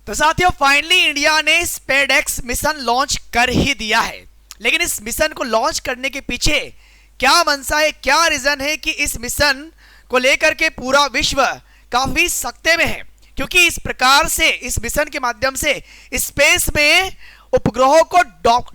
तो साथियों finally India ने स्पेसएक्स मिशन लॉन्च कर ही दिया है। लेकिन इस मिशन को लॉन्च करने के पीछे क्या मंशा है, क्या रीजन है कि इस मिशन को लेकर के पूरा विश्व काफी सख्ते में है, क्योंकि इस प्रकार से इस मिशन के माध्यम से स्पेस में उपग्रहों को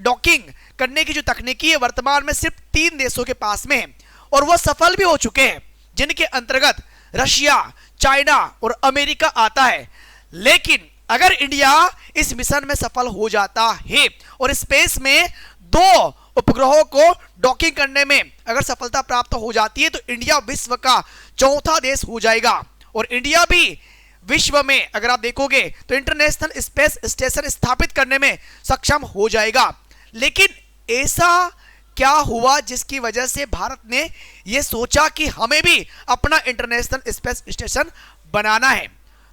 डॉकिंग करने की जो तकनीकी है वर्तमान में सिर्फ 3 देशों के पास में है और वो सफल भी हो चुके हैं, जिनके अंतर्गत रशिया, चाइना और अमेरिका आता है। लेकिन अगर इंडिया इस मिशन में सफल हो जाता है और स्पेस में 2 उपग्रहों को डॉकिंग करने में अगर सफलता प्राप्त हो जाती है तो इंडिया विश्व का चौथा देश हो जाएगा और इंडिया भी विश्व में अगर आप देखोगे तो इंटरनेशनल स्पेस स्टेशन स्थापित करने में सक्षम हो जाएगा। लेकिन ऐसा क्या हुआ जिसकी वजह से भारत ने यह सोचा कि हमें भी अपना इंटरनेशनल स्पेस स्टेशन बनाना है?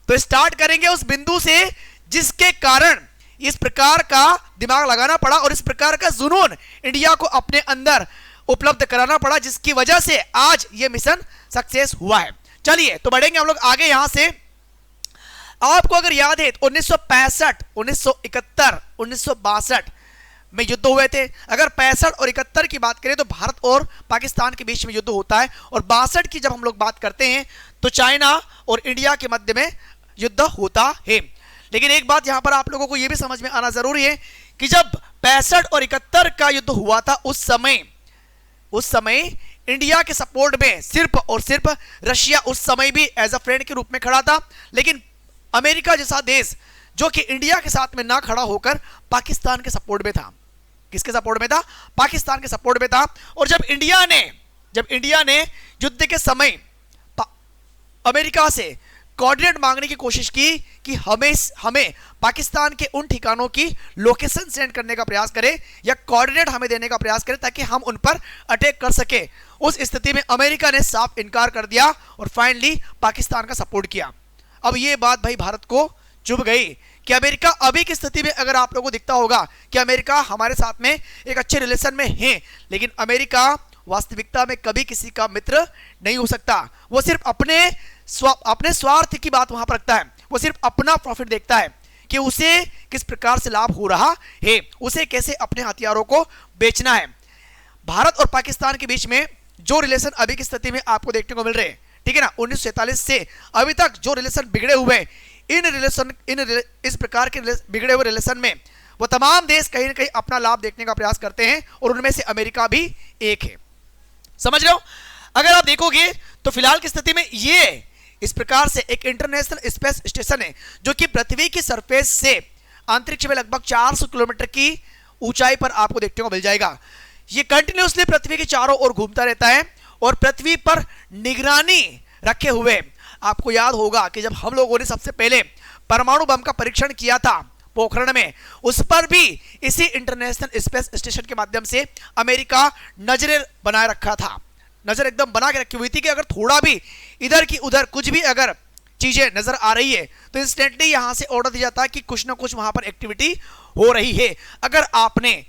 तो स्टार्ट करेंगे उस बिंदु से जिसके कारण इस प्रकार का दिमाग लगाना पड़ा और इस प्रकार का जुनून इंडिया को अपने अंदर उपलब्ध कराना पड़ा, जिसकी वजह से आज यह मिशन सक्सेस हुआ है। चलिए तो बढ़ेंगे हम लोग आगे। यहां से आपको अगर याद है तो 1965, 1971, 1962 में युद्ध हुए थे। अगर 65 और 71 की बात करें तो भारत और पाकिस्तान के बीच में युद्ध होता है और 62 की जब हम लोग बात करते हैं तो चाइना और इंडिया के मध्य में युद्ध होता है। लेकिन एक बात यहां पर आप लोगों को यह भी समझ में आना जरूरी है कि जब 65 और 71 का युद्ध हुआ था उस समय इंडिया के सपोर्ट में सिर्फ और सिर्फ रशिया उस समय भी एज अ फ्रेंड के रूप में खड़ा था। लेकिन अमेरिका जैसा देश जो कि इंडिया के साथ में ना खड़ा होकर पाकिस्तान के सपोर्ट में था। किसके सपोर्ट में था? पाकिस्तान के सपोर्ट में था। और जब इंडिया ने युद्ध के समय अमेरिका से कोऑर्डिनेट मांगने की कोशिश की कि हमें पाकिस्तान के उन ठिकानों की लोकेशन सेंड करने का प्रयास करें या कोऑर्डिनेट हमें देने का प्रयास करें ताकि हम उन पर अटैक कर सके, उस स्थिति में अमेरिका ने साफ इनकार कर दिया और फाइनली पाकिस्तान का सपोर्ट किया। अब ये बात भाई भारत को चुभ गई कि अमेरिका अभी की स्थिति में अगर आप लोगों को दिखता होगा कि अमेरिका हमारे साथ में एक अच्छे रिलेशन में है, लेकिन अमेरिका वास्तविकता में कभी किसी का मित्र नहीं हो सकता। वो सिर्फ अपने स्वार्थ की बात वहां पर रखता है। वो सिर्फ अपना प्रॉफिट देखता है कि उसे किस प्रकार से लाभ हो रहा है, उसे कैसे अपने हथियारों को बेचना है। भारत और पाकिस्तान के बीच में जो रिलेशन अभी की स्थिति में आपको देखने को मिल रहे हैं, ठीक है ना, 1947 से अभी तक जो रिलेशन बिगड़े हुए इस प्रकार के बिगड़े हुए रिलेशन में वो तमाम देश कहीं ना कहीं अपना लाभ देखने का प्रयास करते हैं और उनमें से अमेरिका भी एक है। समझ रहे हो? अगर आप देखोगे तो फिलहाल की स्थिति में ये इस प्रकार से एक इंटरनेशनल स्पेस स्टेशन है जो कि पृथ्वी की सरफेस से अंतरिक्ष में लगभग 400 किलोमीटर की ऊंचाई पर आपको देखने को मिल जाएगा। ये कंटिन्यूअसली पृथ्वी के चारों ओर घूमता रहता है और पृथ्वी पर निगरानी रखे हुए, आपको याद होगा कि जब हम लोगों ने सबसे पहले परमाणु बम का परीक्षण किया था पोखरण में, उस पर भी इसी इंटरनेशनल स्पेस स्टेशन के माध्यम से अमेरिका नजरें बनाए रखा था। नजर एकदम बना के रखी हुई थी कि अगर थोड़ा भी इधर की उधर कुछ भी अगर चीजें नजर आ रही है तो इंस्टेंटली यहां से ऑर्डर दिया जाता है कि कुछ ना कुछ वहां पर एक्टिविटी हो रही है। अगर आपने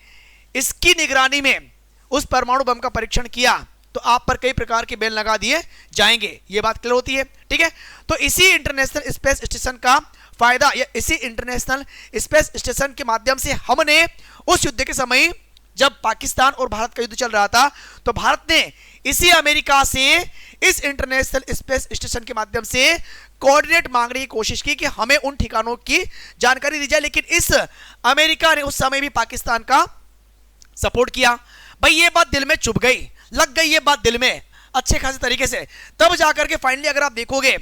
इसकी निगरानी में उस परमाणु बम का परीक्षण किया तो आप पर कई प्रकार के बैन लगा दिए जाएंगे। यह बात क्लियर होती है, ठीक है। तो इसी इंटरनेशनल स्पेस स्टेशन का फायदा या इसी इंटरनेशनल स्पेस स्टेशन के माध्यम से हमने उस युद्ध के समय जब पाकिस्तान और भारत का युद्ध चल रहा था तो भारत ने इसी अमेरिका से इस इंटरनेशनल स्पेस स्टेशन के माध्यम से कोऑर्डिनेट मांगने की कोशिश की कि हमें उन ठिकानों की जानकारी दी जाए। लेकिन इस अमेरिका ने उस समय भी पाकिस्तान का सपोर्ट किया। भाई ये बात दिल में चुभ गई, लग गई ये बात दिल में अच्छे खासे तरीके से। तब जाकर के फाइनली अगर आप देखोगे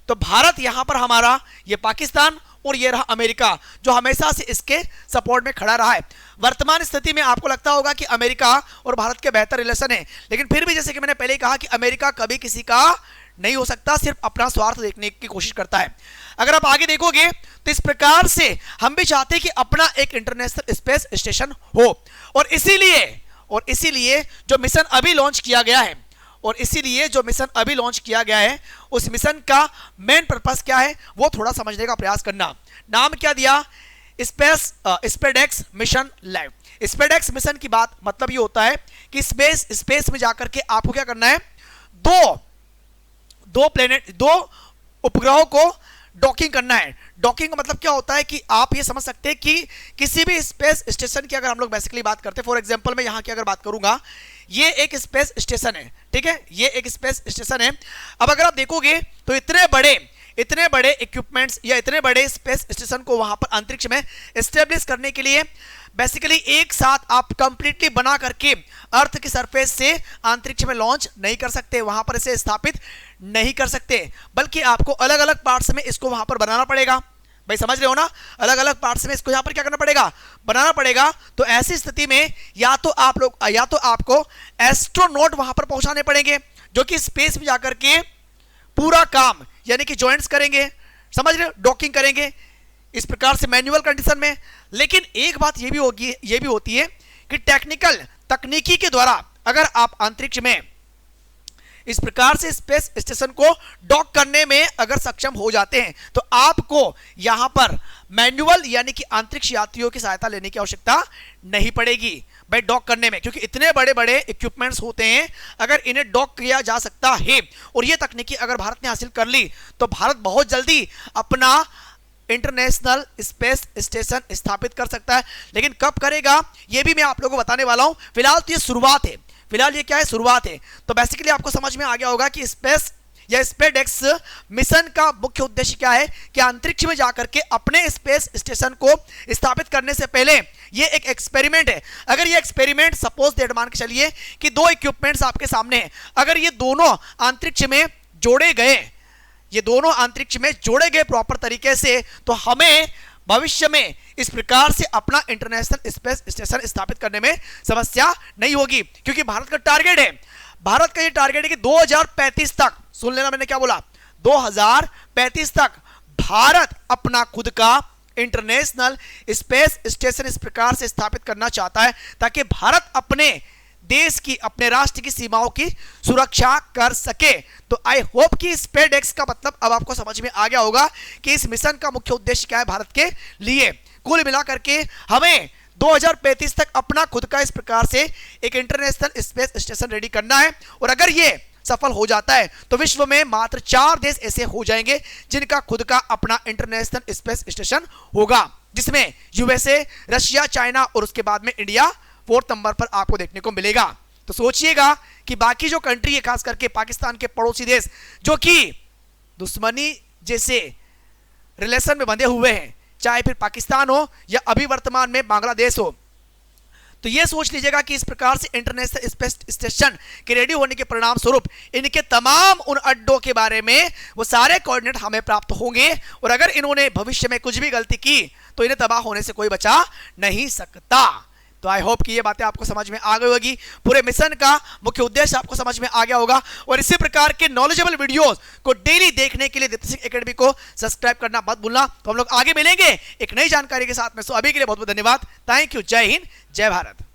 तो भारत यहां पर हमारा, ये पाकिस्तान और ये रहा अमेरिका जो हमेशा से इसके सपोर्ट में खड़ा रहा है। वर्तमान स्थिति में आपको लगता होगा कि अमेरिका और भारत के बेहतर रिलेशन है, लेकिन फिर भी जैसे कि मैंने पहले कहा कि अमेरिका कभी किसी का नहीं हो सकता, सिर्फ अपना स्वार्थ देखने की कोशिश करता है। अगर आप आगे देखोगे तो इस प्रकार से हम भी चाहते हैं कि अपना एक इंटरनेशनल स्पेस स्टेशन हो और इसीलिए जो मिशन अभी लॉन्च किया गया है उस मिशन का मेन पर्पस क्या है वो थोड़ा समझने का प्रयास करना। नाम क्या दिया? SpaceX mission live. SpaceX mission की बात मतलब ये होता है कि स्पेस में जाकर के आपको क्या करना है, दो उपग्रहों को डॉकिंग करना है। डॉकिंग का मतलब क्या होता है कि आप ये समझ सकते हैं कि किसी भी स्पेस स्टेशन की अगर हम लोग बेसिकली बात करते हैं, फॉर एग्जांपल मैं यहाँ की अगर बात करूंगा, ये एक स्पेस स्टेशन है, ठीक है, ये एक स्पेस स्टेशन है। अब अगर आप देखोगे तो इतने बड़े इक्विपमेंट्स या इतने बड़े स्पेस स्टेशन को वहां पर अंतरिक्ष में एस्टेब्लिश करने के लिए बेसिकली एक साथ आप कंप्लीटली बना करके अर्थ की सरफेस से अंतरिक्ष में लॉन्च नहीं कर सकते, वहां पर इसे स्थापित नहीं कर सकते, बल्कि आपको अलग अलग पार्ट्स में इसको वहां पर बनाना पड़ेगा। भाई समझ रहे हो ना, अलग अलग पार्ट्स में इसको यहां पर क्या करना पड़ेगा, बनाना पड़ेगा। तो ऐसी स्थिति में या तो आपको एस्ट्रोनॉट वहां पर पहुंचाने पड़ेंगे जो कि स्पेस में जाकर के पूरा काम यानी कि जॉइंट्स करेंगे, समझ रहे हो, डॉकिंग करेंगे इस प्रकार से मैन्युअल कंडीशन में। लेकिन एक बात ये भी होती है कि तकनीकी के द्वारा अगर आप अंतरिक्ष में इस प्रकार से स्पेस स्टेशन को डॉक करने में अगर सक्षम हो जाते हैं तो आपको यहां पर मैन्युअल यानी कि अंतरिक्ष यात्रियों की सहायता लेने की आवश्यकता नहीं पड़ेगी भाई डॉक करने में, क्योंकि इतने बड़े बड़े इक्विपमेंट्स होते हैं, अगर इन्हें डॉक किया जा सकता है और ये तकनीकी अगर भारत ने हासिल कर ली तो भारत बहुत जल्दी अपना इंटरनेशनल स्पेस स्टेशन स्थापित कर सकता है। लेकिन कब करेगा ये भी मैं आप लोगों को बताने वाला हूं। फिलहाल तो ये शुरुआत है, फिलहाल ये क्या है, शुरुआत है। तो बेसिकली आपको समझ में आ गया होगा कि स्पेस या स्पेसएक्स मिशन का मुख्य उद्देश्य क्या है कि अंतरिक्ष में जाकर के अपने स्पेस स्टेशन को स्थापित करने से पहले ये एक एक्सपेरिमेंट है। अगर ये एक्सपेरिमेंट सपोज दैट मान के चलिए कि दो इक्विपमेंट्स आपके सामने हैं, अगर ये दोनों अंतरिक्ष में जोड़े गए प्रॉपर तरीके से तो हमें भविष्य में इस प्रकार से अपना इंटरनेशनल स्पेस स्टेशन स्थापित करने में समस्या नहीं होगी, क्योंकि भारत का ये टारगेट है कि 2035 तक, सुन लेना मैंने क्या बोला, 2035 तक भारत अपना खुद का इंटरनेशनल स्पेस स्टेशन इस प्रकार से स्थापित करना चाहता है ताकि भारत अपने देश की, अपने राष्ट्र की सीमाओं की सुरक्षा कर सके। तो आई होप कि स्पेसएक्स का मतलब अब आपको समझ में आ गया होगा कि इस मिशन का मुख्य उद्देश्य क्या है भारत के लिए। कुल मिलाकर के हमें 2035 तक अपना खुद का इस प्रकार से एक इंटरनेशनल स्पेस स्टेशन रेडी करना है, और अगर ये सफल हो जाता है तो विश्व में मात्र 4 देश ऐसे हो जाएंगे जिनका खुद का अपना इंटरनेशनल स्पेस स्टेशन होगा, जिसमें यूएसए, रशिया, चाइना और उसके बाद में इंडिया 4th नंबर पर आपको देखने को मिलेगा। तो सोचिएगा कि बाकी जो कंट्री है, खास करके पाकिस्तान के पड़ोसी देश जो कि दुश्मनी जैसे रिलेशन में बंधे हुए हैं, चाहे फिर पाकिस्तान हो या अभी वर्तमान में बांग्लादेश हो, तो ये सोच लीजिएगा कि इस प्रकार से इंटरनेशनल स्पेस स्टेशन के रेडी होने के परिणाम स्वरूप इनके तमाम उन अड्डों के बारे में वो सारे कोऑर्डिनेट हमें प्राप्त होंगे, और अगर इन्होंने भविष्य में कुछ भी गलती की तो इन्हें तबाह होने से कोई बचा नहीं सकता। तो आई होप कि ये बातें आपको समझ में आ गई होगी, पूरे मिशन का मुख्य उद्देश्य आपको समझ में आ गया होगा। और इसी प्रकार के नॉलेजेबल वीडियोस को डेली देखने के लिए दीप्ति सिंह एकेडमी को सब्सक्राइब करना मत भूलना। तो हम लोग आगे मिलेंगे एक नई जानकारी के साथ में। सो अभी के लिए बहुत बहुत धन्यवाद। Thank you. जय हिंद, जय भारत।